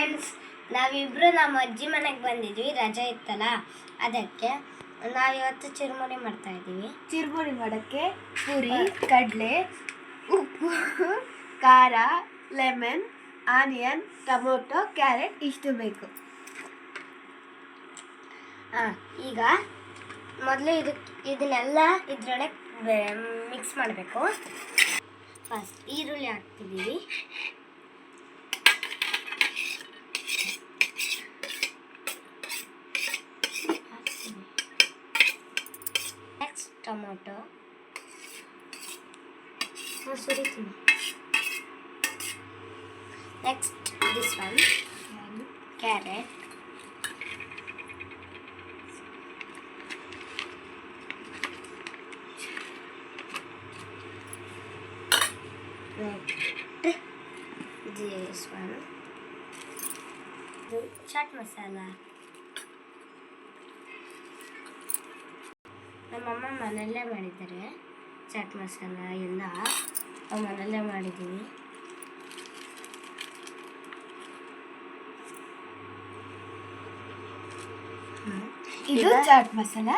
Friends, ನಾವಿಬ್ರು ನಮ್ಮ ಅಜ್ಜಿ ಮನೆಗೆ ಬಂದಿದ್ವಿ. ರಜೆ ಇತ್ತಲ್ಲ, ಅದಕ್ಕೆ ನಾವಿವತ್ತು ಚಿರುಮುರಿ ಮಾಡ್ತಾ ಇದ್ದೀವಿ. ಚಿರುಮುರಿ ಮಾಡೋಕ್ಕೆ ಪುರಿ, ಕಡಲೆ, ಉಪ್ಪು, ಖಾರ, ಲೆಮನ್, ಆನಿಯನ್, ಟೊಮೊಟೊ, ಕ್ಯಾರೆಟ್ ಇಷ್ಟು ಬೇಕು. ಈಗ ಮೊದಲು ಇದನ್ನೆಲ್ಲ ಇದರೊಳಗೆ ಮಿಕ್ಸ್ ಮಾಡಬೇಕು. ಫಸ್ಟ್ ಈರುಳ್ಳಿ ಹಾಕ್ತಿದ್ದೀವಿ. ನೆಕ್ಸ್ಟ್ ಟೊಮೊಟೊ ಸುರಿತೀನಿ. Next this one carrot. This one, chaat masala. ನಮ್ಮಮ್ಮ ಮನೆಯಲ್ಲೇ ಮಾಡಿದ್ದಾರೆ. ಚಾಟ್ ಮಸಾಲ ಎಲ್ಲ ನಾವು ಮನೆಯಲ್ಲೇ ಮಾಡಿದ್ದೀವಿ. ಇದು ಚಾಟ್ ಮಸಾಲ.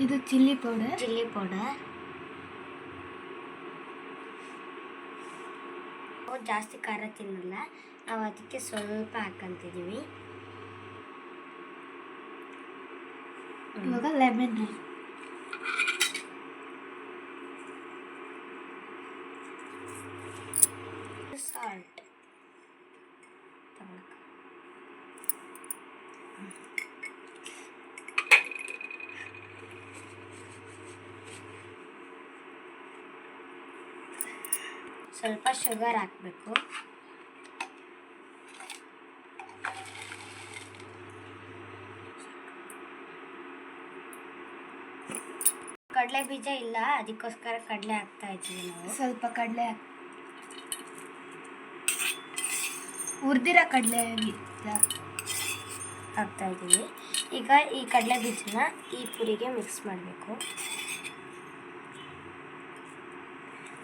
ಇದು ಚಿಲ್ಲಿ ಪೌಡರ್. ಜಾಸ್ತಿ ಖಾರ ತಿನ್ನಲ್ಲ, ನಾವು ಅದಕ್ಕೆ ಸ್ವಲ್ಪ ಹಾಕಂತಿದ್ದೀವಿ. ಇವಾಗ ಲೆಮನ್, ಸಾಲ್ಟ್. ಸ್ವಲ್ಪ ಶುಗರ್ ಹಾಕಬೇಕು. ಕಡಲೆ ಬೀಜ ಇಲ್ಲ, ಅದಕ್ಕೋಸ್ಕರ ಕಡಲೆ ಹಾಕ್ತಾ ಇದ್ದೀವಿ ನಾವು. ಸ್ವಲ್ಪ ಕಡಲೆ ಹುರಿದಿರೋ ಕಡಲೆ ಹಾಕ್ತಾ ಇದ್ದೀವಿ. ಈಗ ಈ ಕಡಲೆ ಬೀಜನ ಈ ಪುರಿಗೆ ಮಿಕ್ಸ್ ಮಾಡಬೇಕು.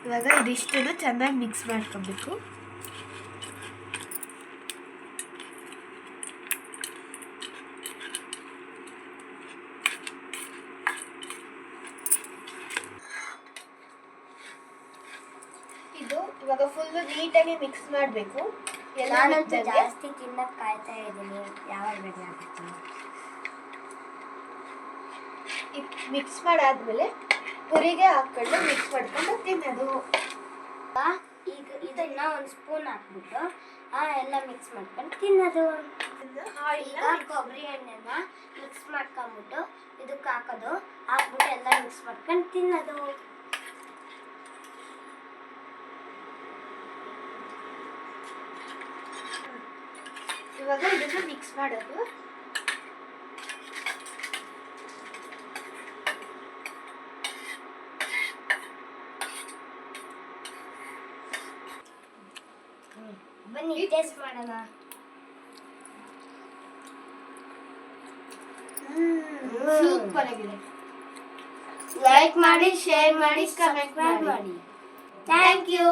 ಇವಾಗ ಇದಿಷ್ಟನ್ನು ಚೆನ್ನಾಗಿ ಮಿಕ್ಸ್ ಮಾಡ್ಕೊಬೇಕು. ಇದು ಇವಾಗ ಫುಲ್ ನೀಟಾಗಿ ಮಿಕ್ಸ್ ಮಾಡಬೇಕು. ನಾನಂತೂ ಜಾಸ್ತಿ ತಿನ್ನಕ್ಕೆ ಕಾಯ್ತಾ ಇದ್ದೀನಿ, ಯಾವಾಗ ಬೇಕಾಗ್ತೀನಿ. ಮಿಕ್ಸ್ ಮಾಡಾದ್ಮೇಲೆ ಪುರಿಗೆ ಹಾಕೊಂಡು ಮಿಕ್ಸ್ ಮಾಡ್ಕೊಂಡು ತಿನ್ನೋದು. ಈಗ ಇದನ್ನ ಒಂದು ಸ್ಪೂನ್ ಹಾಕ್ಬಿಟ್ಟು ಎಲ್ಲ ಮಿಕ್ಸ್ ಮಾಡ್ಕೊಂಡು ತಿನ್ನೋದು. ಈಗ ಕೊಬ್ಬರಿ ಎಣ್ಣೆನ ಮಿಕ್ಸ್ ಮಾಡ್ಕೊಂಬಿಟ್ಟು ಇದಕ್ಕೆ ಹಾಕೋದು, ಹಾಕ್ಬಿಟ್ಟು ಎಲ್ಲ ಮಿಕ್ಸ್ ಮಾಡ್ಕೊಂಡು ತಿನ್ನೋದು. ಇವಾಗ ಇದನ್ನ ಮಿಕ್ಸ್ ಮಾಡೋದು. ಬನ್ನಿ ಟೇಸ್ಟ್ ಮಾಡೋಣ. ಸೂಪರ್ ಆಗಿದೆ. ಲೈಕ್ ಮಾಡಿ, ಶೇರ್ ಮಾಡಿ, ಸಬ್ಸ್ಕ್ರೈಬ್ ಮಾಡಿ. Thank you.